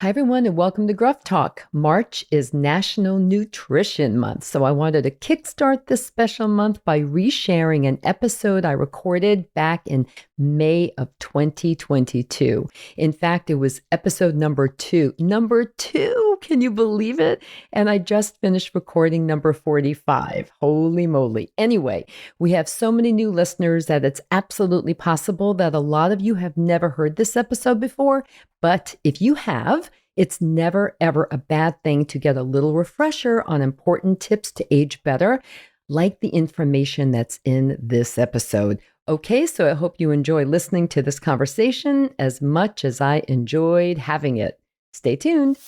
Hi, everyone, and welcome to Gruff Talk. March is National Nutrition Month, so I wanted to kickstart this special month by resharing an episode I recorded back in May of 2022. In fact, it was episode number two. Number two, can you believe it? And I just finished recording number 45. Holy moly. Anyway, we have so many new listeners that it's absolutely possible that a lot of you have never heard this episode before. But if you have, it's never, ever a bad thing to get a little refresher on important tips to age better, like the information that's in this episode. Okay, so I hope you enjoy listening to this conversation as much as I enjoyed having it. Stay tuned.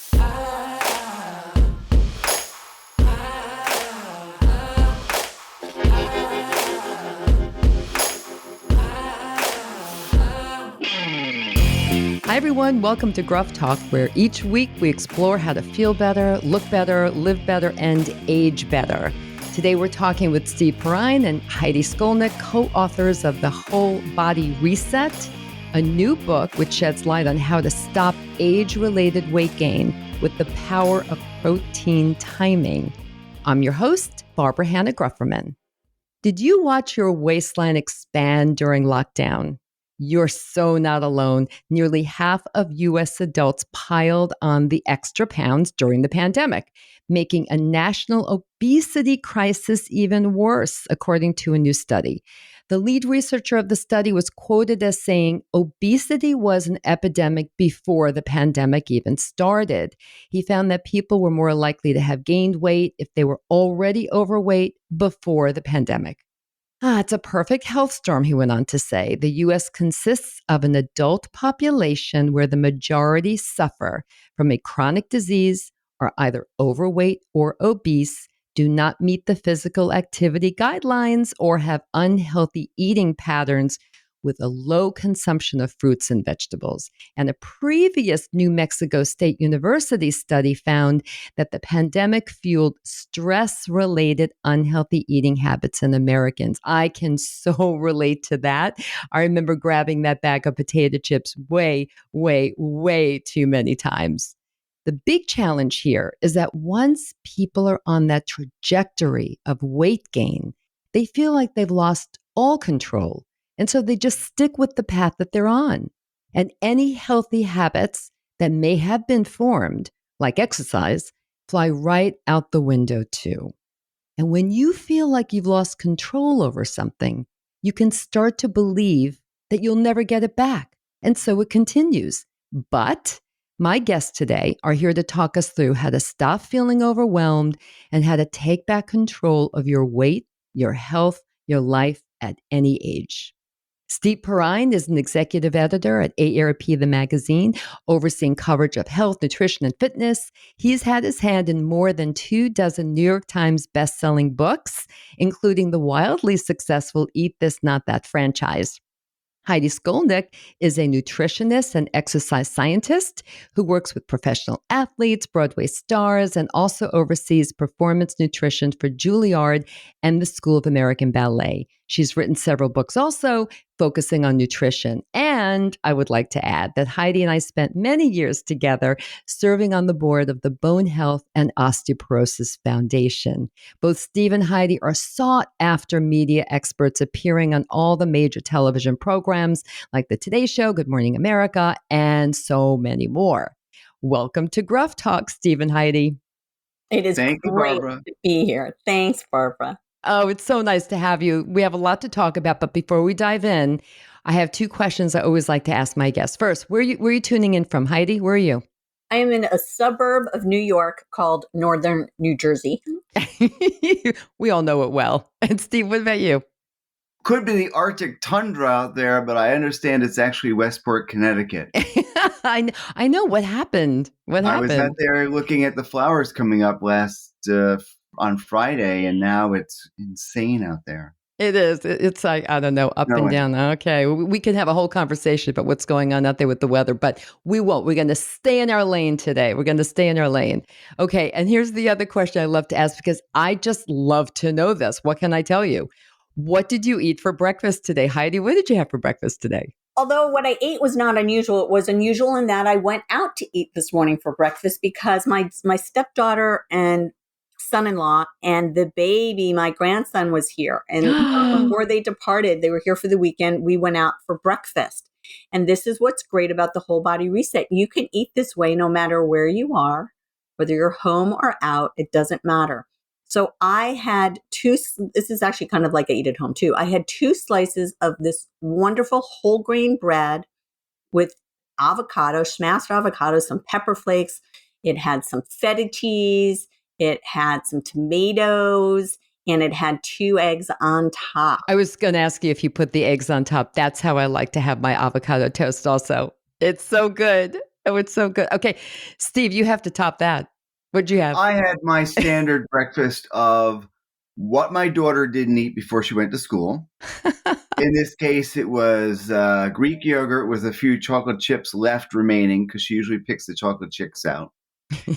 Hi, everyone. Welcome to Gruff Talk, where each week we explore how to feel better, look better, live better, and age better. Today we're talking with Steve Perrine and Heidi Skolnik, co-authors of The Whole Body Reset, a new book which sheds light on how to stop age-related weight gain with the power of protein timing. I'm your host, Barbara Hannah Grufferman. Did you watch your waistline expand during lockdown? You're so not alone. Nearly half of U.S. adults piled on the extra pounds during the pandemic, making a national obesity crisis even worse, according to a new study. The lead researcher of the study was quoted as saying, obesity was an epidemic before the pandemic even started. He found that people were more likely to have gained weight if they were already overweight before the pandemic. It's a perfect health storm, he went on to say. The U.S. consists of an adult population where the majority suffer from a chronic disease, are either overweight or obese, do not meet the physical activity guidelines, or have unhealthy eating patterns with a low consumption of fruits and vegetables. And a previous New Mexico State University study found that the pandemic fueled stress-related unhealthy eating habits in Americans. I can so relate to that. I remember grabbing that bag of potato chips way, way, way too many times. The big challenge here is that once people are on that trajectory of weight gain, they feel like they've lost all control. And so they just stick with the path that they're on. And any healthy habits that may have been formed, like exercise, fly right out the window too. And when you feel like you've lost control over something, you can start to believe that you'll never get it back. And so it continues. But my guests today are here to talk us through how to stop feeling overwhelmed and how to take back control of your weight, your health, your life at any age. Steve Perrine is an executive editor at AARP, the magazine, overseeing coverage of health, nutrition, and fitness. He's had his hand in more than 24 New York Times best-selling books, including the wildly successful Eat This, Not That franchise. Heidi Skolnik is a nutritionist and exercise scientist who works with professional athletes, Broadway stars, and also oversees performance nutrition for Juilliard and the School of American Ballet. She's written several books also focusing on nutrition. And I would like to add that Heidi and I spent many years together serving on the board of the Bone Health and Osteoporosis Foundation. Both Steve and Heidi are sought after media experts appearing on all the major television programs like The Today Show, Good Morning America, and so many more. Welcome to Gruff Talk, Steve and Heidi. It is Thank you, great Barbara. to be here. Thanks, Barbara. Oh, it's so nice to have you. We have a lot to talk about, but before we dive in, I have two questions I always like to ask my guests. First, where are you tuning in from? Heidi, where are you? I am in a suburb of New York called Northern New Jersey. We all know it well. And Steve, what about you? Could be the Arctic tundra out there, but I understand it's actually Westport, Connecticut. I know what happened. I was out there looking at the flowers coming up on Friday, and now it's insane out there. It is. It's like, I don't know, up and down. Okay. We can have a whole conversation about what's going on out there with the weather, but we won't. We're going to stay in our lane today. We're going to stay in our lane. Okay. And here's the other question I love to ask because I just love to know this. What can I tell you? What did you eat for breakfast today? Heidi, what did you have for breakfast today? although what I ate was not unusual, it was unusual in that I went out to eat this morning for breakfast because my stepdaughter and son-in-law and the baby, my grandson, was here. And before they departed, they were here for the weekend. We went out for breakfast. And this is what's great about the whole body reset. You can eat this way no matter where you are, whether you're home or out, it doesn't matter. So I had this is actually kind of like I eat at home too. I had 2 slices of this wonderful whole grain bread with avocado, smashed avocado, some pepper flakes. It had some feta cheese. It had some tomatoes, and it had 2 eggs on top. I was going to ask you if you put the eggs on top. That's how I like to have my avocado toast also. It's so good. Oh, it's so good. Okay, Steve, you have to top that. What'd you have? I had my standard breakfast of what my daughter didn't eat before she went to school. In this case, it was Greek yogurt with a few chocolate chips left remaining because she usually picks the chocolate chips out.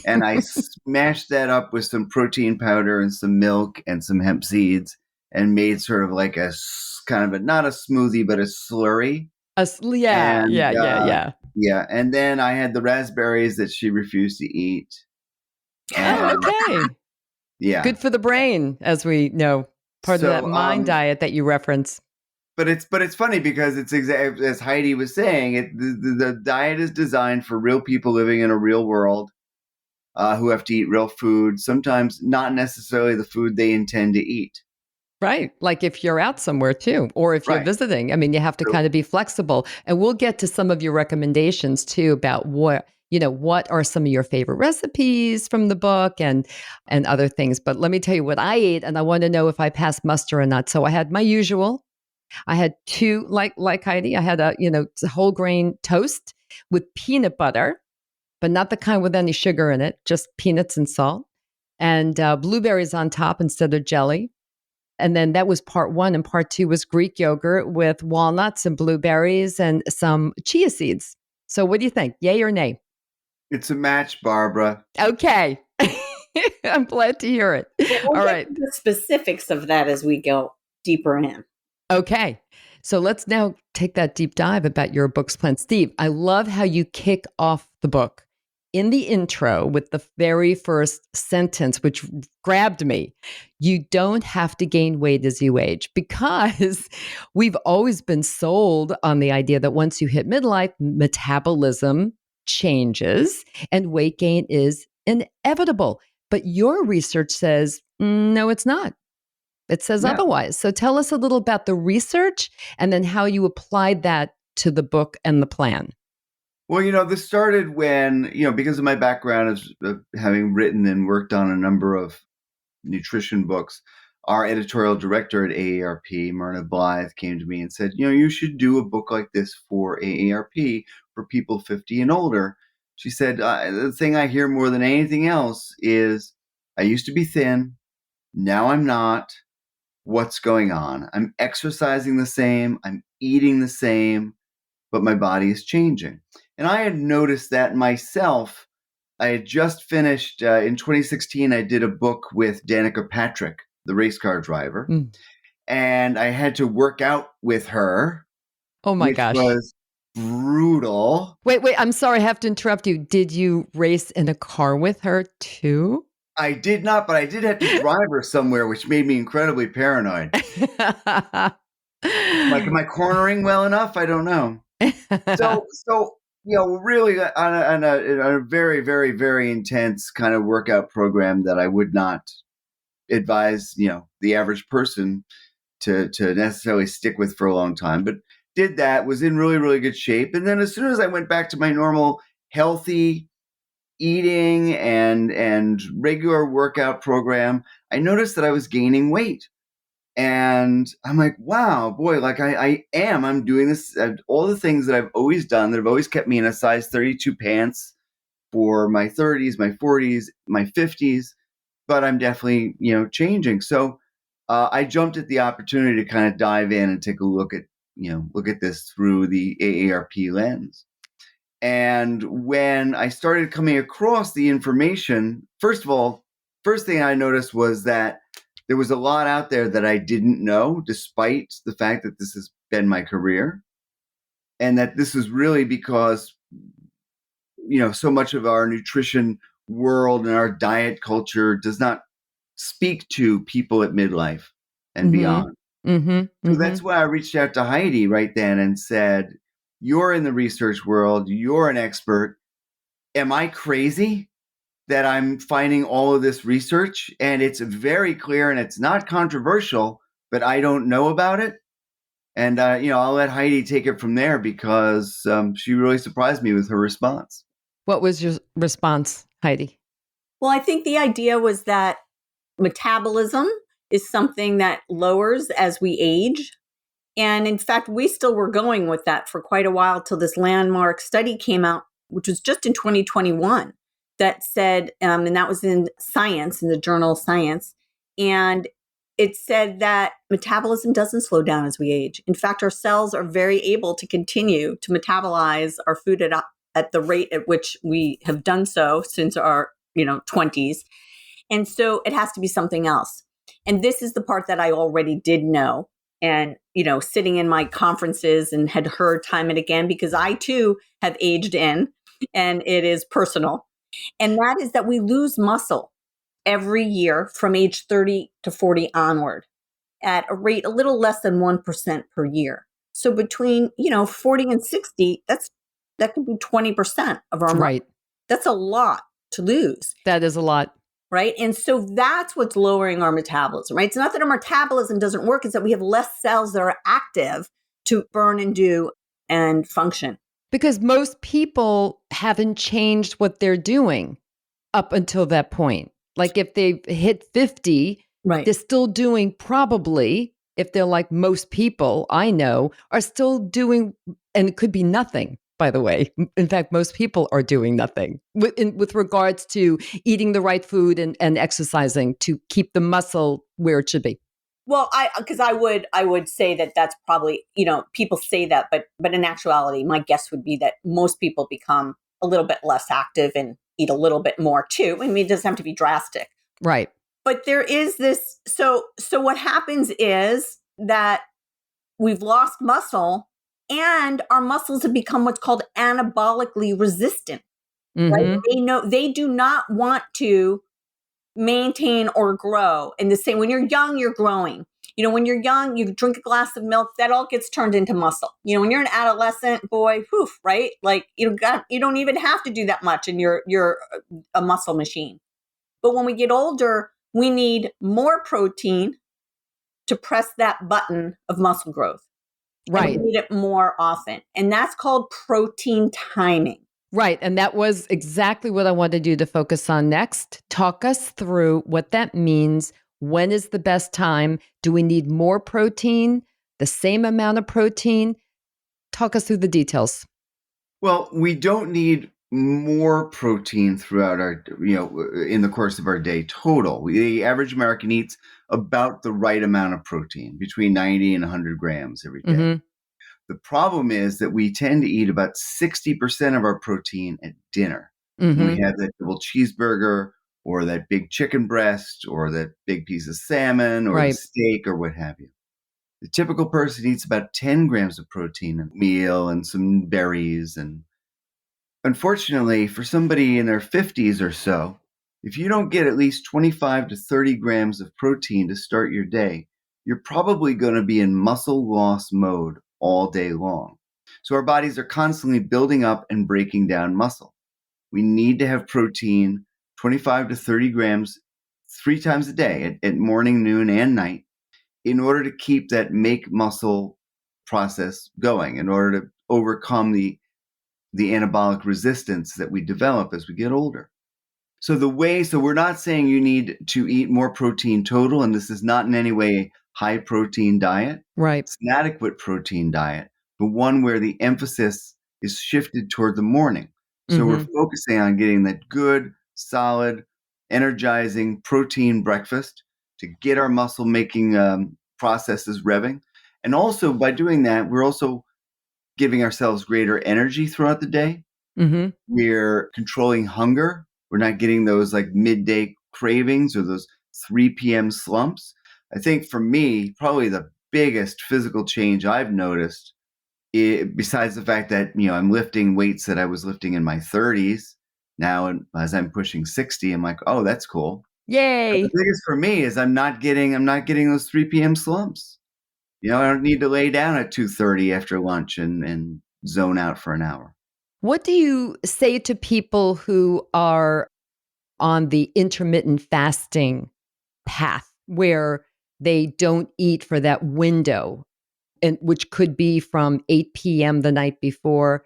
And I smashed that up with some protein powder and some milk and some hemp seeds and made sort of like a kind of not a smoothie, but a slurry. Yeah. Yeah. And then I had the raspberries that she refused to eat. Oh, okay. Yeah. Good for the brain, as we know. Part of that mind diet that you reference. But it's funny because it's exactly as Heidi was saying. The diet is designed for real people living in a real world who have to eat real food. Sometimes not necessarily the food they intend to eat. Right. Like if you're out somewhere too, or if you're visiting. I mean, you have to kind of be flexible. And we'll get to some of your recommendations too about what are some of your favorite recipes from the book and other things. But let me tell you what I ate, and I want to know if I passed muster or not. So I had my usual. I had 2, like Heidi, I had a whole grain toast with peanut butter, but not the kind with any sugar in it, just peanuts and salt, and blueberries on top instead of jelly. And then that was part 1, and part 2 was Greek yogurt with walnuts and blueberries and some chia seeds. So what do you think? Yay or nay? It's a match, Barbara. Okay. I'm glad to hear it. We'll All get right. to the specifics of that as we go deeper in. Okay. So let's now take that deep dive about your book's plan. Steve, I love how you kick off the book in the intro with the very first sentence, which grabbed me. You don't have to gain weight as you age, because we've always been sold on the idea that once you hit midlife, metabolism changes and weight gain is inevitable. But your research says, no, it's not. It says otherwise. So tell us a little about the research and then how you applied that to the book and the plan. Well, this started when, because of my background as having written and worked on a number of nutrition books, our editorial director at AARP, Myrna Blythe, came to me and said, you should do a book like this for AARP for people 50 and older. She said, the thing I hear more than anything else is, I used to be thin. Now I'm not. What's going on? I'm exercising the same. I'm eating the same, but my body is changing. And I had noticed that myself. I had just finished, in 2016, I did a book with Danica Patrick, the race car driver. And I had to work out with her. Oh my gosh. Which was brutal. Wait, I'm sorry, I have to interrupt you. Did you race in a car with her too? I did not, but I did have to drive her somewhere, which made me incredibly paranoid. Like, am I cornering well enough? I don't know. So really on a very, very, very intense kind of workout program that I would not advise, the average person to necessarily stick with for a long time. But did that, was in really, really good shape. And then as soon as I went back to my normal healthy eating and regular workout program, I noticed that I was gaining weight. And I'm like, wow, boy, like I'm doing this, all the things that I've always done that have always kept me in a size 32 pants for my 30s, my 40s, my 50s, but I'm definitely, changing. So I jumped at the opportunity to kind of dive in and take a look at this through the AARP lens. And when I started coming across the information, first thing I noticed was that there was a lot out there that I didn't know, despite the fact that this has been my career. and that this is really because, so much of our nutrition world and our diet culture does not speak to people at midlife and beyond. So that's why I reached out to Heidi right then and said, you're in the research world, you're an expert. Am I crazy that I'm finding all of this research and it's very clear and it's not controversial, but I don't know about it? And, I'll let Heidi take it from there because she really surprised me with her response. What was your response, Heidi? Well, I think the idea was that metabolism is something that lowers as we age. And in fact, we still were going with that for quite a while till this landmark study came out, which was just in 2021, that said, and that was in Science, in the journal Science. And it said that metabolism doesn't slow down as we age. In fact, our cells are very able to continue to metabolize our food at the rate at which we have done so since our 20s. And so it has to be something else. And this is the part that I already did know. And, sitting in my conferences and had heard time and again, because I too have aged in, and it is personal. And that is that we lose muscle every year from age 30 to 40 onward at a rate a little less than 1% per year. So between, 40 and 60, that could be 20% of our right. muscle. That's a lot to lose. That is a lot. Right. And so that's what's lowering our metabolism, right? It's not that our metabolism doesn't work, it's that we have less cells that are active to burn and do and function. Because most people haven't changed what they're doing up until that point. Like if they've hit 50, right, they're still doing probably, if they're like most people I know, are still doing, and it could be nothing. By the way, in fact, most people are doing nothing with regards to eating the right food and exercising to keep the muscle where it should be. Well, I would say that that's probably, people say that, but in actuality, my guess would be that most people become a little bit less active and eat a little bit more too. I mean, it doesn't have to be drastic. Right. But there is this, so what happens is that we've lost muscle. And our muscles have become what's called anabolically resistant. Right? They do not want to maintain or grow in the same. When you're young, you're growing. When you're young, you drink a glass of milk, that all gets turned into muscle. When you're an adolescent, boy, poof, right? Like you don't even have to do that much, and you're a muscle machine. But when we get older, we need more protein to press that button of muscle growth. Right. And we need it more often. And that's called protein timing. Right. And that was exactly what I wanted you to focus on next. Talk us through what that means. When is the best time? Do we need more protein? The same amount of protein? Talk us through the details. Well, we don't need more protein throughout our, in the course of our day total. The average American eats about the right amount of protein, between 90 and 100 grams every day. The problem is that we tend to eat about 60% of our protein at dinner. When we have that double cheeseburger or that big chicken breast or that big piece of salmon or the steak or what have you. The typical person eats about 10 grams of protein a meal and some berries. And unfortunately, for somebody in their 50s or so, if you don't get at least 25 to 30 grams of protein to start your day, you're probably going to be in muscle loss mode all day long. So our bodies are constantly building up and breaking down muscle. We need to have protein, 25 to 30 grams, 3 times a day at morning, noon, and night, in order to keep that make muscle process going, in order to overcome the anabolic resistance that we develop as we get older. So we're not saying you need to eat more protein total, and this is not in any way high protein diet. Right. It's an adequate protein diet, but one where the emphasis is shifted toward the morning. So we're focusing on getting that good, solid, energizing protein breakfast to get our muscle making processes revving. And also by doing that, we're also giving ourselves greater energy throughout the day. We're controlling hunger. We're not getting those like midday cravings or those 3 p.m. slumps. I think for me, probably the biggest physical change I've noticed besides the fact that, I'm lifting weights that I was lifting in my 30s now, and as I'm pushing 60, I'm like, oh, that's cool. But Yay. the biggest for me is I'm not getting those 3 p.m. slumps. I don't need to lay down at 2:30 after lunch and zone out for an hour. What do you say to people who are on the intermittent fasting path where they don't eat for that window, and which could be from 8 p.m. the night before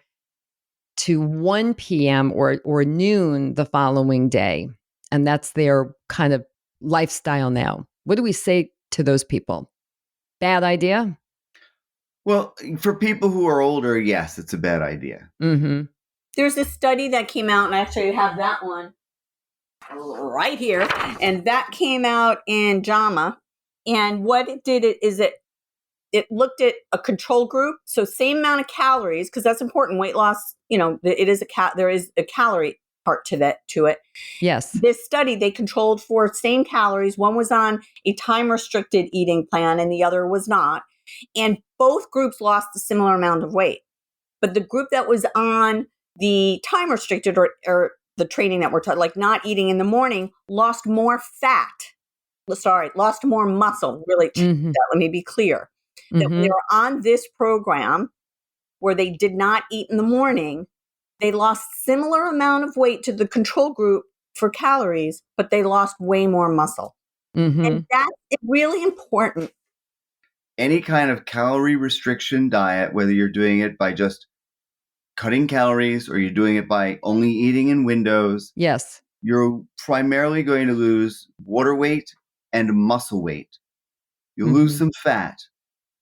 to 1 p.m. or noon the following day? And that's their kind of lifestyle now. What do we say to those people? Bad idea? Well, for people who are older, yes, it's a bad idea. Mm-hmm. There's a study that came out, and I actually have that one right here, and that came out in JAMA. And what it did is it looked at a control group, so same amount of calories, because that's important. Weight loss, it is there is a calorie part to it. Yes. This study, they controlled for same calories. One was on a time restricted eating plan, and the other was not. And both groups lost a similar amount of weight. But the group that was on the time restricted or the training that we're talking, like not eating in the morning, lost more fat. Lost more muscle. Really, Mm-hmm. let me be clear. That when they were on this program where they did not eat in the morning, they lost similar amount of weight to the control group for calories, but they lost way more muscle. Mm-hmm. And that's really important. Any kind of calorie restriction diet, whether you're doing it by just cutting calories or you're doing it by only eating in windows, Yes. you're primarily going to lose water weight and muscle weight. You'll Mm-hmm. lose some fat,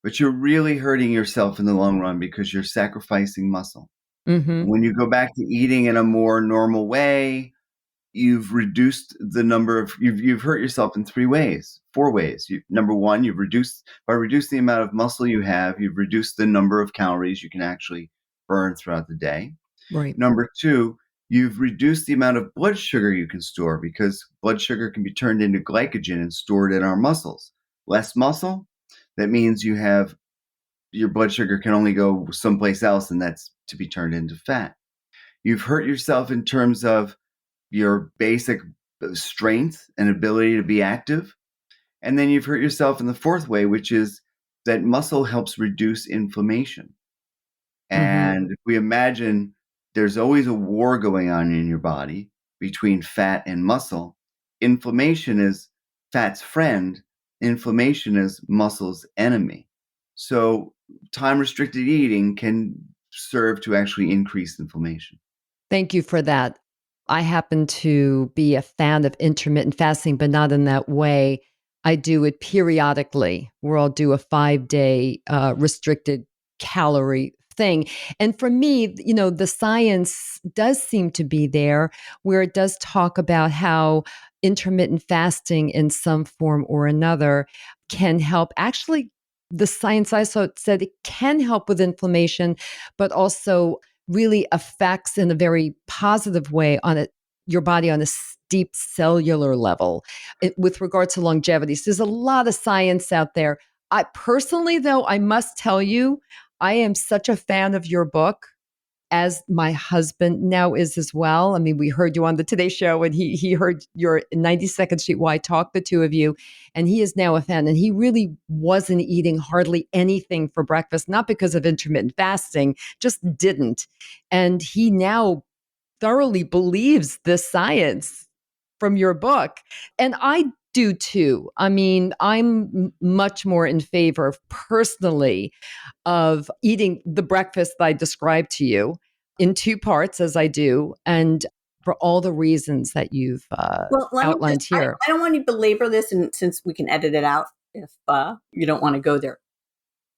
but you're really hurting yourself in the long run because you're sacrificing muscle. Mm-hmm. When you go back to eating in a more normal way, you've reduced the number of you've hurt yourself in 4 ways. Number one, by reducing the amount of muscle you have, you've reduced the number of calories you can actually burn throughout the day. Right. Number two, you've reduced the amount of blood sugar you can store, because blood sugar can be turned into glycogen and stored in our muscles. Less muscle, that means your blood sugar can only go someplace else, and that's to be turned into fat. You've hurt yourself in terms of your basic strength and ability to be active. And then you've hurt yourself in the fourth way, which is that muscle helps reduce inflammation. And if we imagine there's always a war going on in your body between fat and muscle, inflammation is fat's friend, inflammation is muscle's enemy. So time restricted eating can serve to actually increase inflammation. Thank you for that. I happen to be a fan of intermittent fasting, but not in that way. I do it periodically, where I'll do a 5-day restricted calorie thing. And for me, the science does seem to be there, where it does talk about how intermittent fasting in some form or another can help. Actually, the science I saw said it can help with inflammation, but also really affects in a very positive way on your body on a deep cellular level with regard to longevity. So there's a lot of science out there. I personally, though, I must tell you, I am such a fan of your book, as my husband now is as well. I mean, we heard you on the Today Show, and he heard your 90-second sheet while I talked, the two of you, and he is now a fan. And he really wasn't eating hardly anything for breakfast, not because of intermittent fasting, just didn't. And he now thoroughly believes the science from your book. And I do too. I mean, I'm much more in favor personally of eating the breakfast that I described to you in 2 parts, as I do, and for all the reasons that you've outlined here. I don't want to belabor this, and since we can edit it out if you don't want to go there.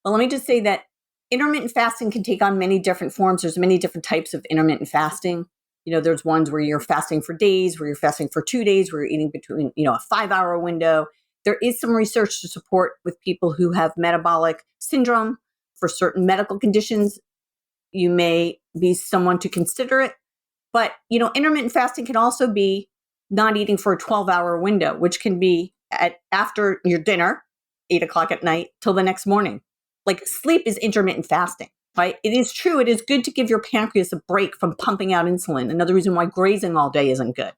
Well, let me just say that intermittent fasting can take on many different forms. There's many different types of intermittent fasting. There's ones where you're fasting for days, where you're fasting for 2 days, where you're eating between, a 5-hour window. There is some research to support with people who have metabolic syndrome. For certain medical conditions, you may be someone to consider it. But, intermittent fasting can also be not eating for a 12-hour window, which can be after your dinner, 8 o'clock at night, till the next morning. Like sleep is intermittent fasting. right? It is true. It is good to give your pancreas a break from pumping out insulin. Another reason why grazing all day isn't good.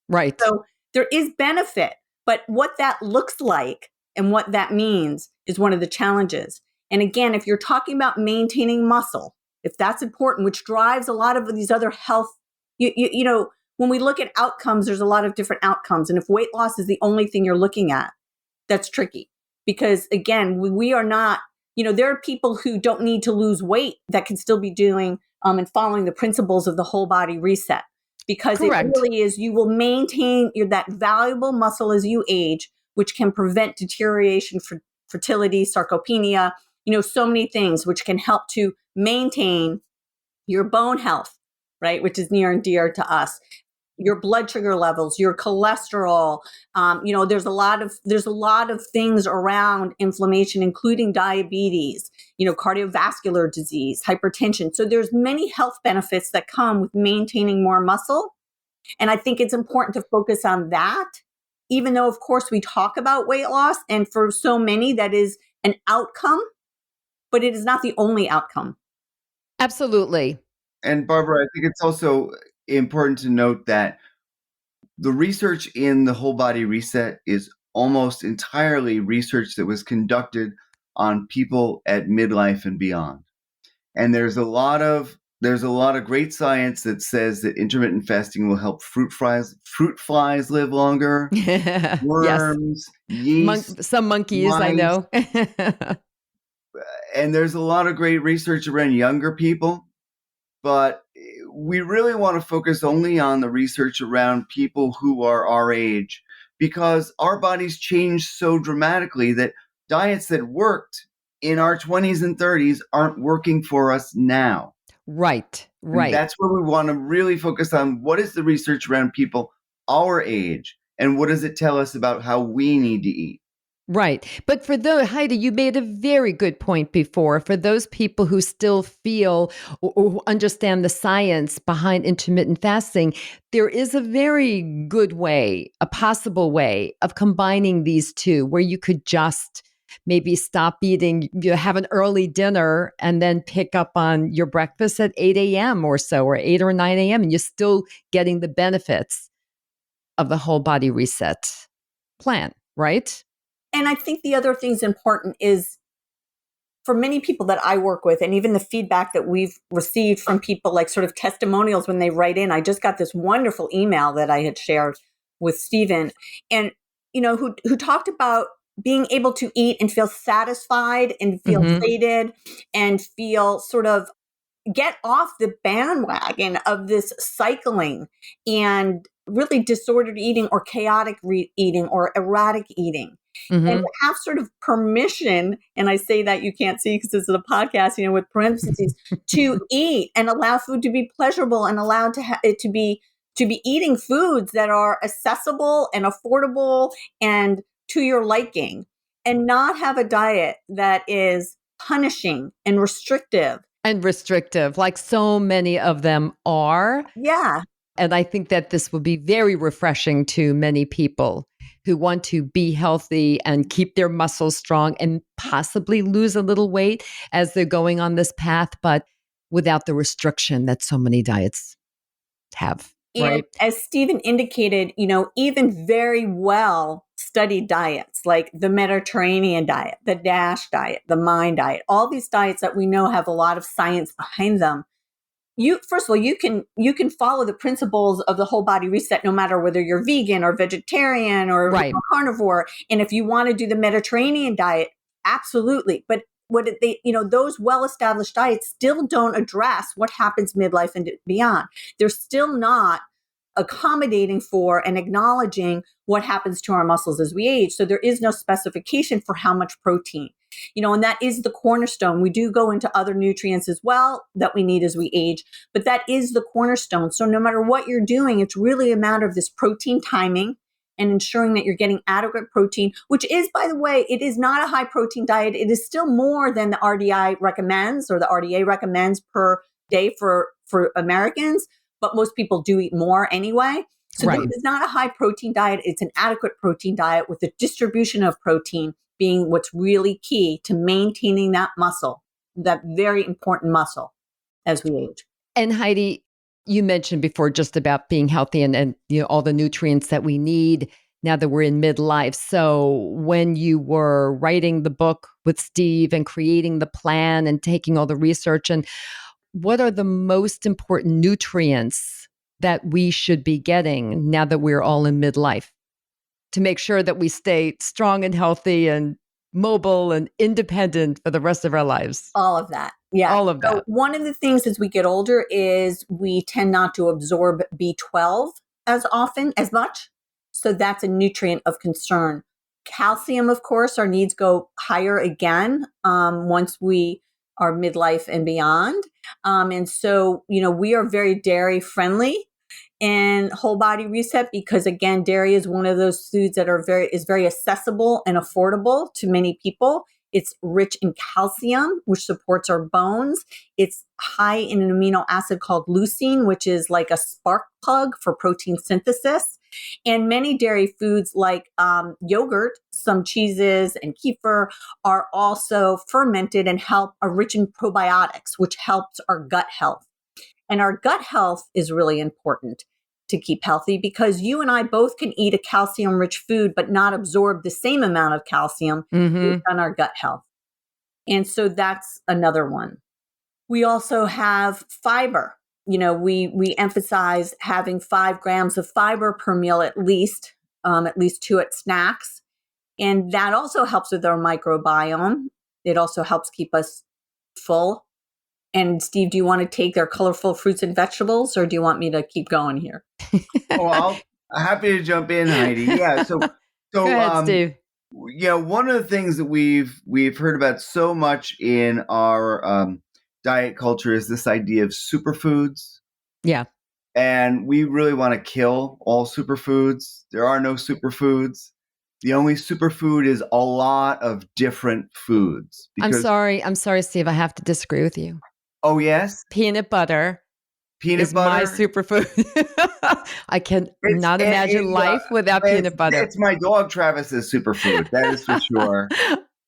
Right. So there is benefit, but what that looks like and what that means is one of the challenges. And again, if you're talking about maintaining muscle, if that's important, which drives a lot of these other health, you know, when we look at outcomes, there's a lot of different outcomes. And if weight loss is the only thing you're looking at, that's tricky. Because again, we are not, you know, there are people who don't need to lose weight that can still be doing and following the principles of the whole body reset. Because Correct. It really is, you will maintain that valuable muscle as you age, which can prevent deterioration, fertility, sarcopenia, you know, so many things which can help to maintain your bone health, right? Which is near and dear to us. Your blood sugar levels, your cholesterol. You know, there's a lot of things around inflammation, including diabetes, you know, cardiovascular disease, hypertension. So there's many health benefits that come with maintaining more muscle. And I think it's important to focus on that, even though, of course, we talk about weight loss. And for so many, that is an outcome, but it is not the only outcome. Absolutely. And Barbara, I think it's also important to note that the research in the whole body reset is almost entirely research that was conducted on people at midlife and beyond. And there's a lot of great science that says that intermittent fasting will help fruit flies live longer, worms, yeast, some monkeys, mice. I know. And there's a lot of great research around younger people, but we really want to focus only on the research around people who are our age, because our bodies change so dramatically that diets that worked in our 20s and 30s aren't working for us now. Right. And that's where we want to really focus on what is the research around people our age and what does it tell us about how we need to eat. Right. But for Heidi, you made a very good point before. For those people who still feel or understand the science behind intermittent fasting, there is a very good way, a possible way of combining these two where you could just maybe stop eating, you have an early dinner and then pick up on your breakfast at 8 a.m. or so, or 8 or 9 a.m. And you're still getting the benefits of the whole body reset plan, right? And I think the other thing's important is for many people that I work with, and even the feedback that we've received from people, like sort of testimonials when they write in. I just got this wonderful email that I had shared with Stephen, and you know, who talked about being able to eat and feel satisfied and feel sated and feel sort of get off the bandwagon of this cycling and really disordered eating or chaotic eating or erratic eating. And to have sort of permission, and I say that you can't see because this is a podcast, you know, with parentheses, to eat and allow food to be pleasurable and allowed to be eating foods that are accessible and affordable and to your liking, and not have a diet that is punishing and restrictive. Like so many of them are. Yeah. And I think that this will be very refreshing to many people who want to be healthy and keep their muscles strong and possibly lose a little weight as they're going on this path, but without the restriction that so many diets have. Right. And as Stephen indicated, you know, even very well studied diets like the Mediterranean diet, the DASH diet, the MIND diet, all these diets that we know have a lot of science behind them. First of all, you can follow the principles of the whole body reset, no matter whether you're vegan or vegetarian or carnivore. And if you want to do the Mediterranean diet, absolutely. But those well-established diets still don't address what happens midlife and beyond. They're still not accommodating for and acknowledging what happens to our muscles as we age. So there is no specification for how much protein, you know, and that is the cornerstone. We do go into other nutrients as well that we need as we age, but that is the cornerstone. So no matter what you're doing, it's really a matter of this protein timing and ensuring that you're getting adequate protein, which is, by the way, it is not a high protein diet. It is still more than the RDI recommends or the RDA recommends per day for Americans, but most people do eat more anyway. So this is not a high protein diet. It's an adequate protein diet with the distribution of protein being what's really key to maintaining that muscle. that very important muscle as we age. And Heidi, you mentioned before just about being healthy and all the nutrients that we need now that we're in midlife. So when you were writing the book with Steve and creating the plan and taking all the research, and what are the most important nutrients that we should be getting now that we're all in midlife to make sure that we stay strong and healthy and mobile and independent for the rest of our lives? All of that. Yeah. All of that. So one of the things as we get older is we tend not to absorb B12 as much. So that's a nutrient of concern. Calcium, of course, our needs go higher again once we are midlife and beyond. And so, we are very dairy friendly in Whole Body Reset because, again, dairy is one of those foods that is very accessible and affordable to many people. It's rich in calcium, which supports our bones. It's high in an amino acid called leucine, which is like a spark plug for protein synthesis. And many dairy foods like yogurt, some cheeses, and kefir are also fermented and are rich in probiotics, which helps our gut health. And our gut health is really important to keep healthy because you and I both can eat a calcium-rich food but not absorb the same amount of calcium based on our gut health. And so that's another one. We also have fiber. We emphasize having 5 grams of fiber per meal at least 2 at snacks. And that also helps with our microbiome. It also helps keep us full. And Steve, do you want to take their colorful fruits and vegetables, or do you want me to keep going here? I'm happy to jump in, Heidi. Yeah. So go ahead, Steve. One of the things that we've heard about so much in our diet culture is this idea of superfoods. Yeah. And we really want to kill all superfoods. There are no superfoods. The only superfood is a lot of different foods. I'm sorry, Steve. I have to disagree with you. Oh, yes? Peanut butter is my superfood. I can not imagine life without peanut butter. It's my dog Travis's superfood. That is for sure.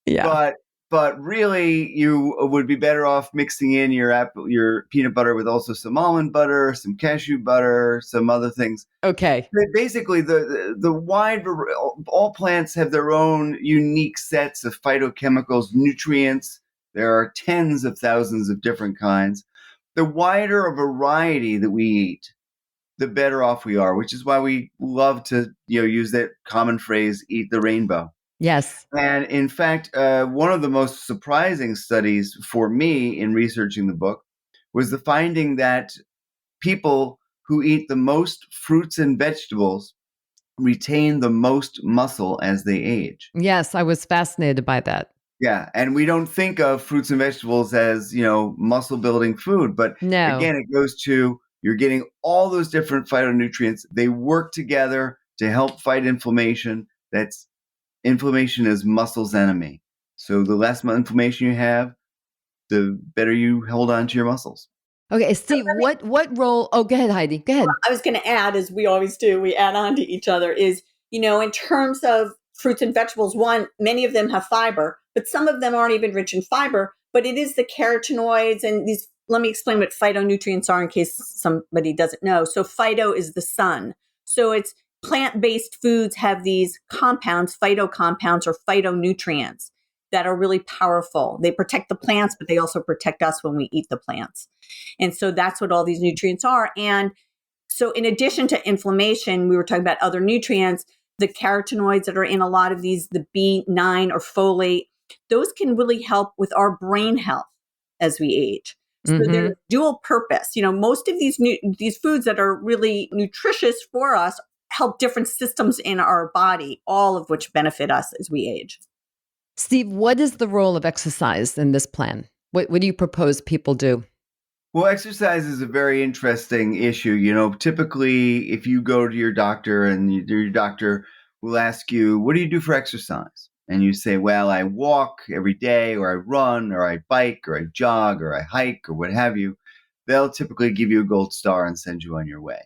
Yeah. But really, you would be better off mixing in your peanut butter with also some almond butter, some cashew butter, some other things. Okay. Basically, all plants have their own unique sets of phytochemicals, nutrients. There are tens of thousands of different kinds. The wider a variety that we eat, the better off we are, which is why we love to use that common phrase, eat the rainbow. Yes. And in fact, one of the most surprising studies for me in researching the book was the finding that people who eat the most fruits and vegetables retain the most muscle as they age. Yes, I was fascinated by that. Yeah, and we don't think of fruits and vegetables as, muscle building food, but no. Again, it goes to you're getting all those different phytonutrients. They work together to help fight inflammation. Inflammation is muscle's enemy. So the less inflammation you have, the better you hold on to your muscles. Okay, Steve, what role? Oh, go ahead, Heidi. Go ahead. I was going to add, as we always do, we add on to each other, is, in terms of fruits and vegetables, one, many of them have fiber, but some of them aren't even rich in fiber, but it is the carotenoids and these. Let me explain what phytonutrients are in case somebody doesn't know. So phyto is the sun. So it's plant-based foods have these compounds, phytocompounds or phytonutrients that are really powerful. They protect the plants, but they also protect us when we eat the plants. And so that's what all these nutrients are. And so in addition to inflammation, we were talking about other nutrients, the carotenoids that are in a lot of these, the B9 or folate, those can really help with our brain health as we age. So they're dual purpose. Most of these foods that are really nutritious for us help different systems in our body, all of which benefit us as we age. Steve, what is the role of exercise in this plan? What do you propose people do? Well, exercise is a very interesting issue. Typically, if you go to your doctor and your doctor will ask you, what do you do for exercise? And you say, well, I walk every day, or I run, or I bike, or I jog, or I hike, or what have you. They'll typically give you a gold star and send you on your way.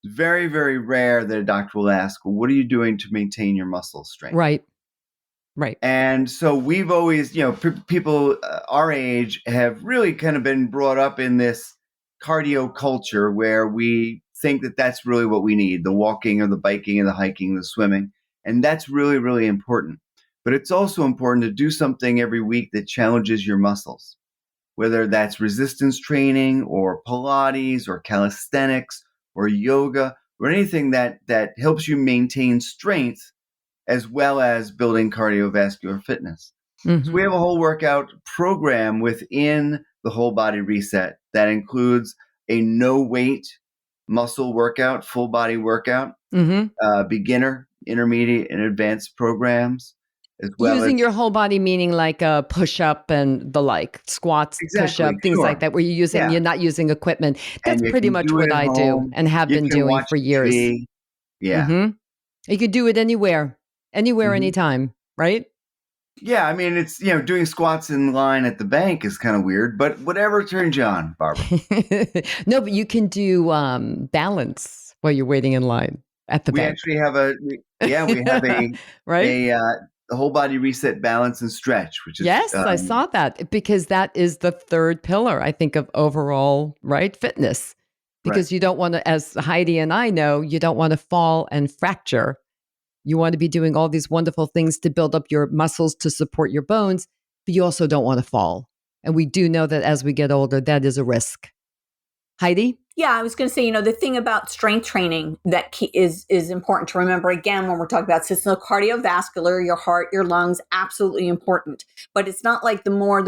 It's very, very rare that a doctor will ask, well, what are you doing to maintain your muscle strength? Right. Right. And so we've always, people our age have really kind of been brought up in this cardio culture where we think that that's really what we need, the walking or the biking and the hiking, the swimming. And that's really, really important. But it's also important to do something every week that challenges your muscles, whether that's resistance training or Pilates or calisthenics or yoga or anything that helps you maintain strength as well as building cardiovascular fitness. So we have a whole workout program within the Whole Body Reset that includes a no weight muscle workout, full body workout, beginner, intermediate, and advanced programs, as well Using as your whole body, meaning like a push up and the like, squats, push up, things like that, where you're not using equipment. That's and you pretty can much do it what at I do home. and have You been can doing watch for years. TV. Yeah. You could do it anywhere, anytime, right? Yeah, I mean, it's, doing squats in line at the bank is kind of weird, but whatever turns you on, Barbara. No, but you can do balance while you're waiting in line at the We bank. actually have we have right? the Whole Body Reset balance and stretch, which is Yes, I saw that because that is the third pillar, I think, of overall, right, fitness. Because you don't want to, as Heidi and I know, you don't want to fall and fracture. You want to be doing all these wonderful things to build up your muscles to support your bones, but you also don't want to fall. And we do know that as we get older, that is a risk. Heidi? Yeah, I was going to say, the thing about strength training that is important to remember, again, when we're talking about system cardiovascular, your heart, your lungs, absolutely important. But it's not like the more,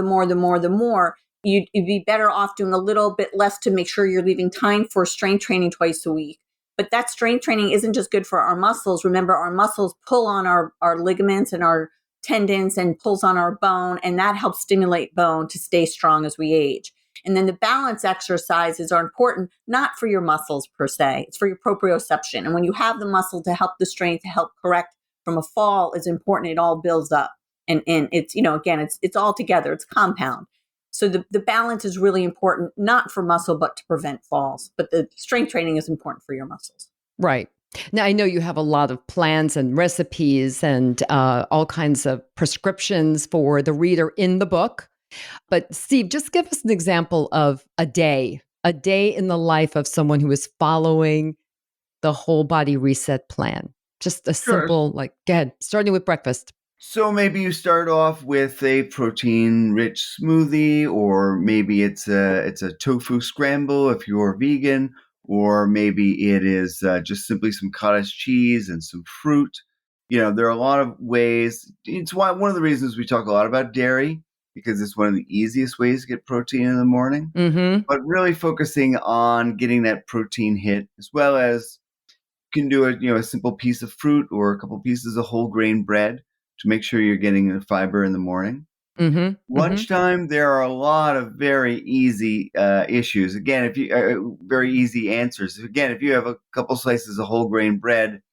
you'd be better off doing a little bit less to make sure you're leaving time for strength training twice a week. But that strength training isn't just good for our muscles. Remember, our muscles pull on our ligaments and our tendons and pulls on our bone, and that helps stimulate bone to stay strong as we age. And then the balance exercises are important, not for your muscles per se. It's for your proprioception. And when you have the muscle to help the strength, to help correct from a fall is important. It all builds up. And it's, again, it's all together. It's compound. So the balance is really important, not for muscle, but to prevent falls. But the strength training is important for your muscles. Right. Now, I know you have a lot of plans and recipes and all kinds of prescriptions for the reader in the book. But Steve, just give us an example of a day in the life of someone who is following the Whole Body Reset plan. Just a simple, go ahead, starting with breakfast. So maybe you start off with a protein-rich smoothie, or maybe it's a tofu scramble if you're vegan, or maybe it is just simply some cottage cheese and some fruit. There are a lot of ways. It's one of the reasons we talk a lot about dairy, because it's one of the easiest ways to get protein in the morning. But really focusing on getting that protein hit, as well as you can do a simple piece of fruit or a couple pieces of whole grain bread to make sure you're getting the fiber in the morning. Lunchtime, there are a lot of very easy issues. Again, if you very easy answers. Again, if you have a couple slices of whole grain bread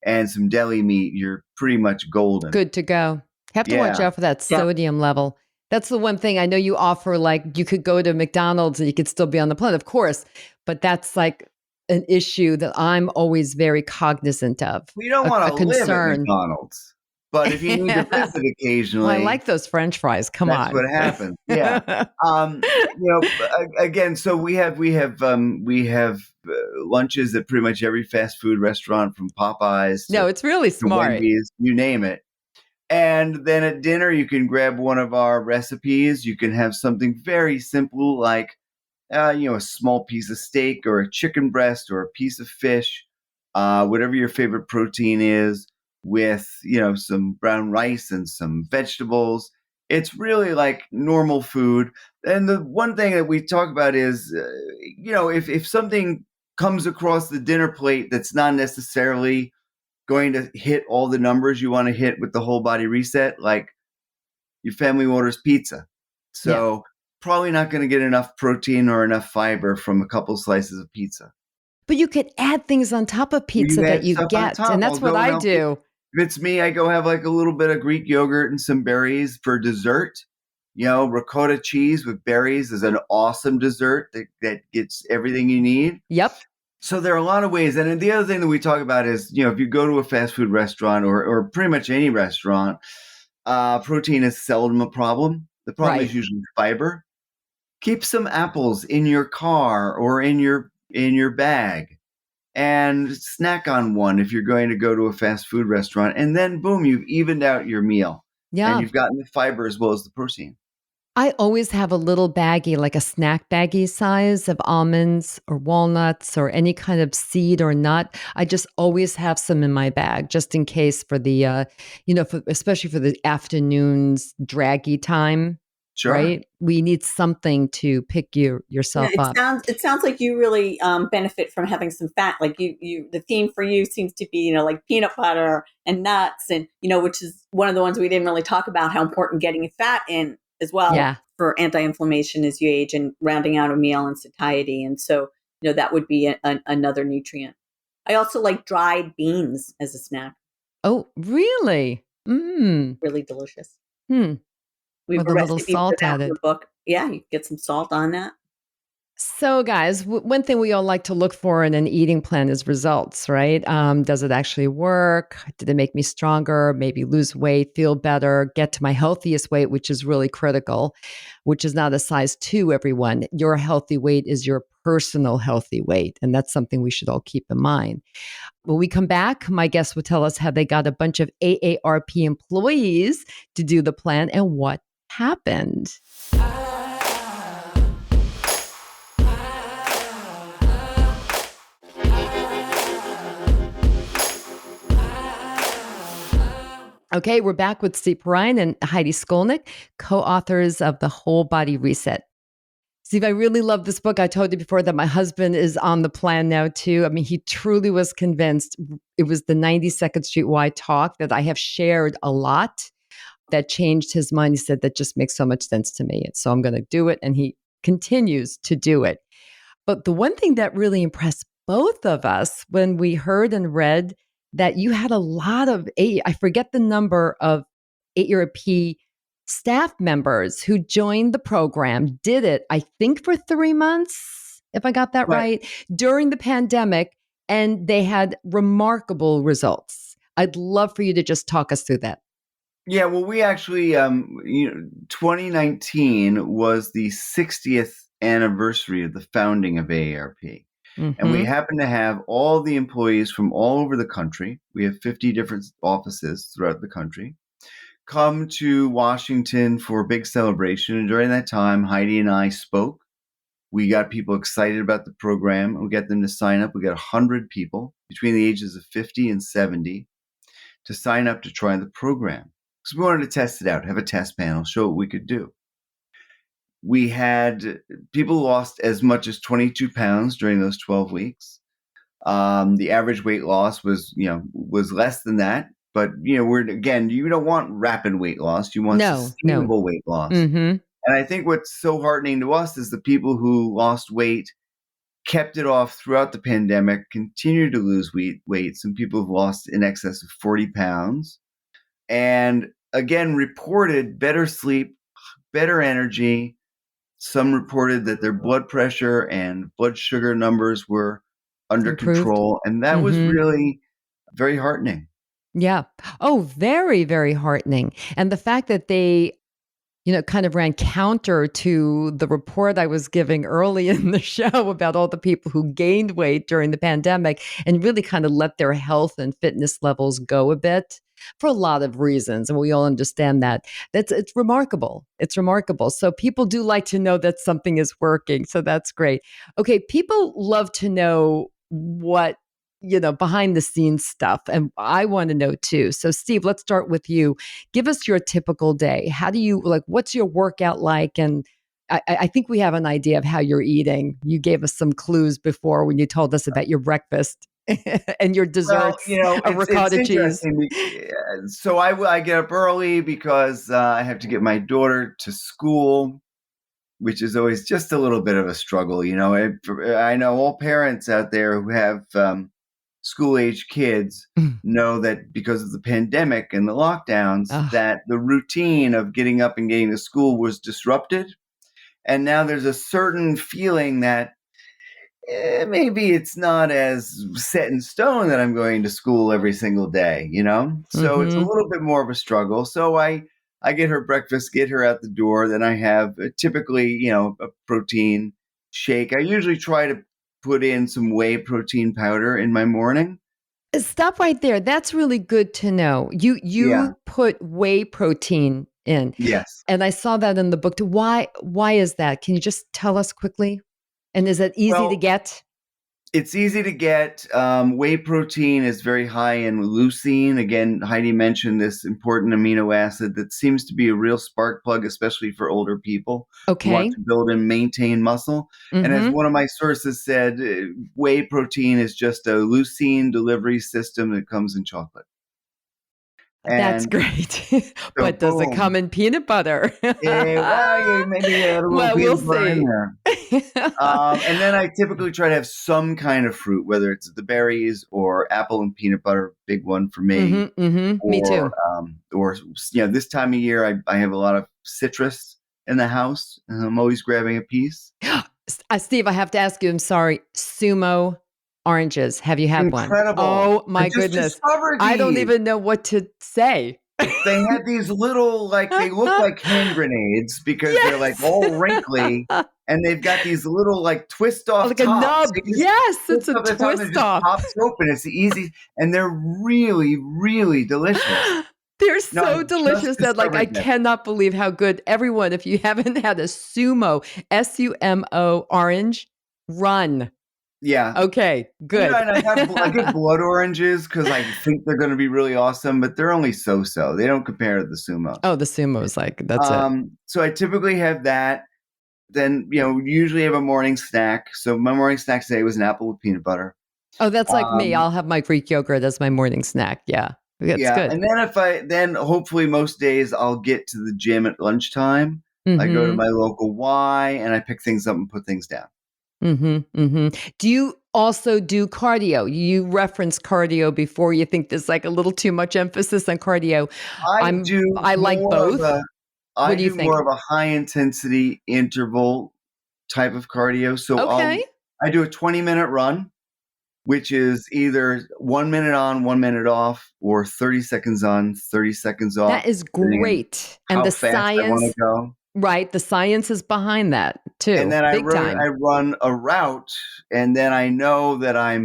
and some deli meat, you're pretty much golden. Good to go. Have to watch out for that sodium level. That's the one thing I know you offer. Like, you could go to McDonald's and you could still be on the planet, of course, but that's like an issue that I'm always very cognizant of. We don't want to live at McDonald's. But if you need to visit occasionally, well, I like those French fries. Come on, that's what happens. Yeah. Again, so we have lunches at pretty much every fast food restaurant, from Popeyes. No, it's really smart. Wendy's, you name it. And then at dinner, you can grab one of our recipes. You can have something very simple like, a small piece of steak or a chicken breast or a piece of fish, whatever your favorite protein is, with, some brown rice and some vegetables. It's really like normal food. And the one thing that we talk about is, if something comes across the dinner plate that's not necessarily going to hit all the numbers you want to hit with the Whole Body Reset, like your family orders pizza. So probably not going to get enough protein or enough fiber from a couple slices of pizza. But you could add things on top of pizza that you get. And that's what I do. If it's me, I go have like a little bit of Greek yogurt and some berries for dessert. Ricotta cheese with berries is an awesome dessert that gets everything you need. Yep. So there are a lot of ways. And then the other thing that we talk about is, if you go to a fast food restaurant or pretty much any restaurant, Protein is seldom a problem. The problem is Right. usually fiber. Keep some apples in your car or in your bag, and snack on one if you're going to go to a fast food restaurant. And then, boom, you've evened out your meal, and Yeah. you've gotten the fiber as well as the protein. I always have a little baggie, like a snack baggie size of almonds or walnuts or any kind of seed or nut. I just always have some in my bag just in case for the, especially for the afternoons, draggy time, Sure. right? We need something to pick Yeah, yourself it up. sounds like you really benefit from having some fat. Like the theme for you seems to be, like peanut butter and nuts, and which is one of the ones we didn't really talk about, how important getting fat in as well Yeah. for anti-inflammation as you age and rounding out a meal and satiety. And so, that would be another nutrient. I also like dried beans as a snack. Oh, really? Really delicious. Hmm. We have With a a little recipe for salt that in the added. book. Yeah, you get some salt on that. So, guys, one thing we all like to look for in an eating plan is results, right? Does it actually work? Did it make me stronger? Maybe lose weight, feel better, get to my healthiest weight, which is really critical, which is not a size 2, everyone. Your healthy weight is your personal healthy weight. And that's something we should all keep in mind. When we come back, my guests will tell us how they got a bunch of AARP employees to do the plan and what happened. Okay, we're back with Steve Perrine and Heidi Skolnik, co-authors of The Whole Body Reset. Steve, I really love this book. I told you before that my husband is on the plan now too. I mean, he truly was convinced. It was the 92nd Street Y talk that I have shared a lot that changed his mind. He said, that just makes so much sense to me. So I'm going to do it. And he continues to do it. But the one thing that really impressed both of us when we heard and read that you had a lot of, I forget the number of AARP staff members who joined the program, did it, I think, for 3 months, if I got that right, during the pandemic, and they had remarkable results. I'd love for you to just talk us through that. Yeah, well, we actually, 2019 was the 60th anniversary of the founding of AARP. And we happen to have all the employees from all over the country. We have 50 different offices throughout the country come to Washington for a big celebration. And during that time, Heidi and I spoke. We got people excited about the program. We got them to sign up. We got 100 people between the ages of 50 and 70 to sign up to try the program. Because we wanted to test it out, have a test panel, show what we could do. We had people lost as much as 22 pounds during those 12 weeks. The average weight loss was less than that. But, you don't want rapid weight loss. You want No. sustainable weight loss. And I think what's so heartening to us is the people who lost weight, kept it off throughout the pandemic, continue to lose weight. Some people have lost in excess of 40 pounds. And again, reported better sleep, better energy. Some reported that their blood pressure and blood sugar numbers were under Improved. control. And that was really very heartening. Yeah. Oh, very, very heartening. And the fact that they, kind of ran counter to the report I was giving early in the show about all the people who gained weight during the pandemic and really kind of let their health and fitness levels go a bit for a lot of reasons. And we all understand that. It's remarkable. It's remarkable. So people do like to know that something is working. So that's great. Okay. People love to know what behind the scenes stuff. And I want to know too. So, Steve, let's start with you. Give us your typical day. How do you what's your workout like? And I think we have an idea of how you're eating. You gave us some clues before when you told us about your breakfast and your desserts Well, of it's ricotta cheese. interesting. So I get up early because I have to get my daughter to school, which is always just a little bit of a struggle. I know all parents out there who have school-age kids know that because of the pandemic and the lockdowns, that the routine of getting up and getting to school was disrupted. And now there's a certain feeling that maybe it's not as set in stone that I'm going to school every single day, So it's a little bit more of a struggle. So I I get her breakfast, get her out the door. Then I have typically, a protein shake. I usually try to put in some whey protein powder in my morning. Stop right there. That's really good to know. You Yeah. put whey protein in. Yes. And I saw that in the book too. Why is that? Can you just tell us quickly? And is it easy to get? It's easy to get. Whey protein is very high in leucine. Again, Heidi mentioned this important amino acid that seems to be a real spark plug, especially for older people who want Okay. to build and maintain muscle. And as one of my sources said, whey protein is just a leucine delivery system that comes in chocolate. That's And great. so, But does it come boom. in peanut butter? Yeah, well, yeah, maybe add a little Well, we'll peanut butter in see. there. And then I typically try to have some kind of fruit, whether it's the berries or apple and peanut butter, big one for me. Me too. Or this time of year, I have a lot of citrus in the house, and I'm always grabbing a piece. Steve, I have to ask you, I'm sorry. Sumo oranges. Have you had one? Incredible. Oh I my just goodness. discovered I don't these. even know what to say. They had these little, they look like hand grenades because they're like all wrinkly, and they've got these little twist off Like tops. a nub. Yes, it's a Twist off the top and it twist just off. pops open. It's easy, and they're really, really delicious. They're No, so I just delicious that I discovered this. cannot believe how good. Everyone, if you haven't had a Sumo, SUMO orange, run. Yeah. Okay, good. And I get blood oranges because I think they're going to be really awesome, but they're only so-so. They don't compare to the Sumo. Oh, the Sumo's that's it. So I typically have that. Then, usually have a morning snack. So my morning snack today was an apple with peanut butter. Oh, that's like me. I'll have my Greek yogurt as my morning snack. Yeah, that's good. And then hopefully most days I'll get to the gym at lunchtime. I go to my local Y and I pick things up and put things down. Do you also do cardio? You referenced cardio before. You think there's like a little too much emphasis on cardio. I like both. I do you do think? more of a high intensity interval type of cardio. So Okay. I do a 20-minute run, which is either 1 minute on, 1 minute off, or 30 seconds on, 30 seconds off. That is great. And how the fast science, I want to go. right? The science is behind that too. And then Big time. I run a route, and then I know that I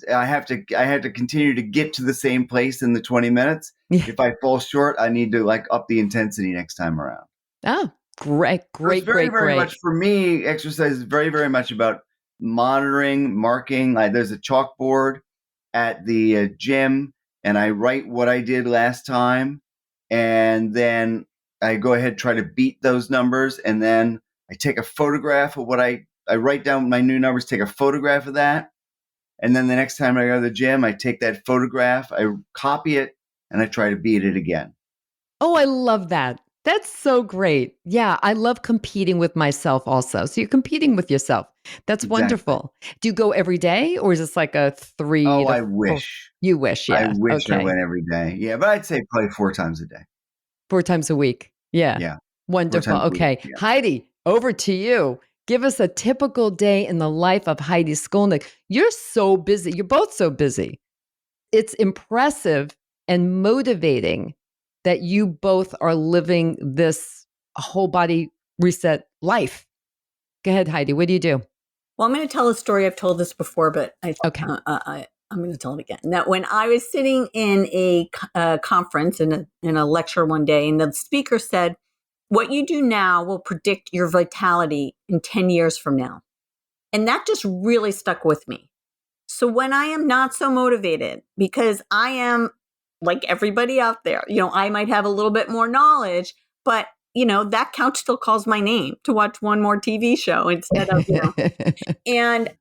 have to continue to get to the same place in the 20 minutes. Yeah. If I fall short, I need to up the intensity next time around. Oh, great. It's very much for me. Exercise is very, very much about monitoring, marking. There's a chalkboard at the gym, and I write what I did last time, and then I go ahead, try to beat those numbers, and then I take a photograph of what I write down my new numbers, take a photograph of that. And then the next time I go to the gym, I take that photograph, I copy it, and I try to beat it again. Oh, I love that. That's so great. Yeah, I love competing with myself also. So you're competing with yourself. That's wonderful. Do you go every day, or is this like a 3? Oh, I wish. You wish, yeah. I wish I went every day. Yeah, but I'd say probably 4 times a day. 4 times a week. Yeah. Yeah. Wonderful. Okay. Yeah. Heidi, over to you. Give us a typical day in the life of Heidi Skolnik. You're so busy. You're both so busy. It's impressive and motivating that you both are living this whole body reset life. Go ahead, Heidi. What do you do? Well, I'm going to tell a story. I've told this before, but I'm going to tell it again. That when I was sitting in a conference in a lecture one day, and the speaker said, "What you do now will predict your vitality in 10 years from now." And that just really stuck with me. So when I am not so motivated, because I am like everybody out there, I might have a little bit more knowledge, but that couch still calls my name to watch one more TV show instead of, and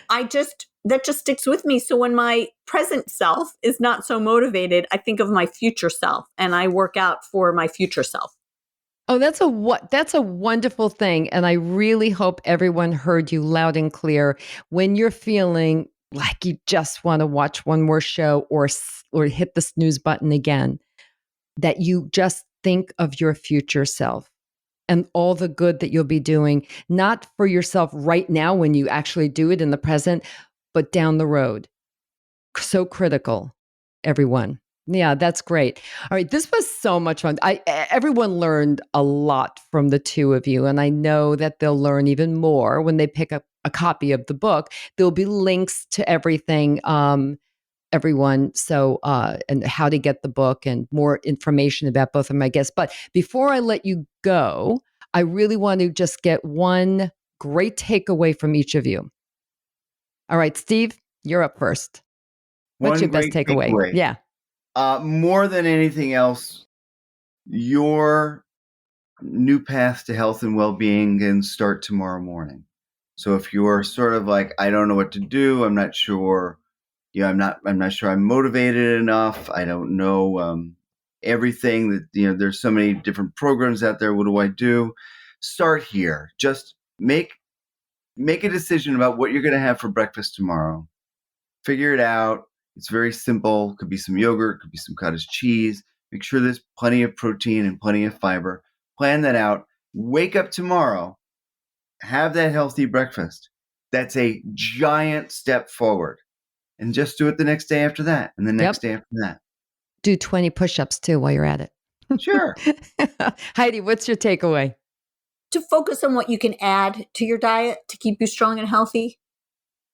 that just sticks with me. So when my present self is not so motivated, I think of my future self and I work out for my future self. Oh, that's a wonderful thing. And I really hope everyone heard you loud and clear. When you're feeling like you just want to watch one more show or hit the snooze button again, that you just think of your future self and all the good that you'll be doing, not for yourself right now when you actually do it in the present, but down the road. So critical, everyone. Yeah, that's great. All right, this was so much fun. Everyone learned a lot from the two of you, and I know that they'll learn even more when they pick up a copy of the book. There'll be links to everything, everyone. So, and how to get the book and more information about both of my guests. But before I let you go, I really want to just get one great takeaway from each of you. All right, Steve, you're up first. What's One your best great takeaway? takeaway. Yeah. More than anything else, your new path to health and well-being can start tomorrow morning. So if you're sort of like, I don't know what to do, I'm not sure, I'm not sure I'm motivated enough. I don't know everything that, there's so many different programs out there. What do I do? Start here. Just make a decision about what you're going to have for breakfast tomorrow. Figure it out. It's very simple. Could be some yogurt, could be some cottage cheese. Make sure there's plenty of protein and plenty of fiber. Plan that out. Wake up tomorrow. Have that healthy breakfast. That's a giant step forward. And just do it the next day after that, and the next day after that. Do 20 push-ups too while you're at it. Sure. Heidi, what's your takeaway? To focus on what you can add to your diet to keep you strong and healthy.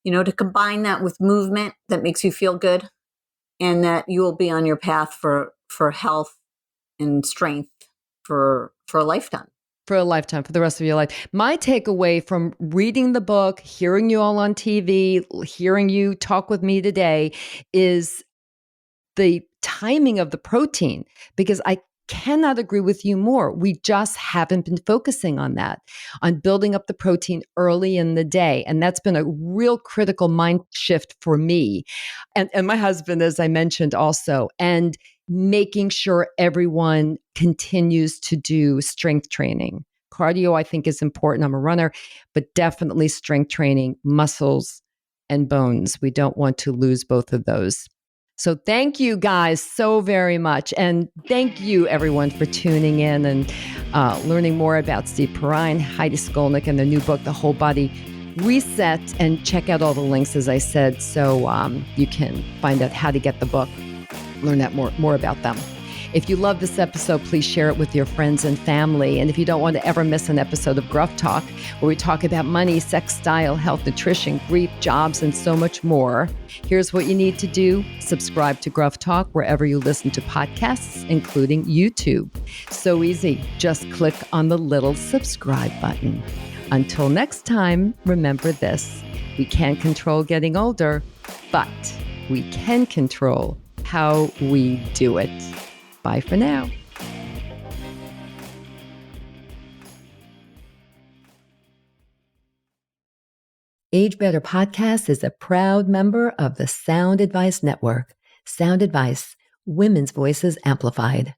To combine that with movement that makes you feel good, and that you will be on your path for health and strength for a lifetime. For a lifetime, for the rest of your life. My takeaway from reading the book, hearing you all on TV, hearing you talk with me today is the timing of the protein, because I cannot agree with you more. We just haven't been focusing on that, on building up the protein early in the day. And that's been a real critical mind shift for me. And my husband, as I mentioned also, and making sure everyone continues to do strength training. Cardio, I think, is important. I'm a runner, but definitely strength training, muscles and bones. We don't want to lose both of those. So thank you guys so very much. And thank you everyone for tuning in and learning more about Steve Perrine, Heidi Skolnik, and their new book, The Whole Body Reset. And check out all the links, as I said, so you can find out how to get the book, learn that more about them. If you love this episode, please share it with your friends and family. And if you don't want to ever miss an episode of Gruff Talk, where we talk about money, sex, style, health, nutrition, grief, jobs, and so much more, here's what you need to do. Subscribe to Gruff Talk wherever you listen to podcasts, including YouTube. So easy. Just click on the little subscribe button. Until next time, remember this. We can't control getting older, but we can control how we do it. Bye for now. Age Better Podcast is a proud member of the Sound Advice Network. Sound Advice, women's voices amplified.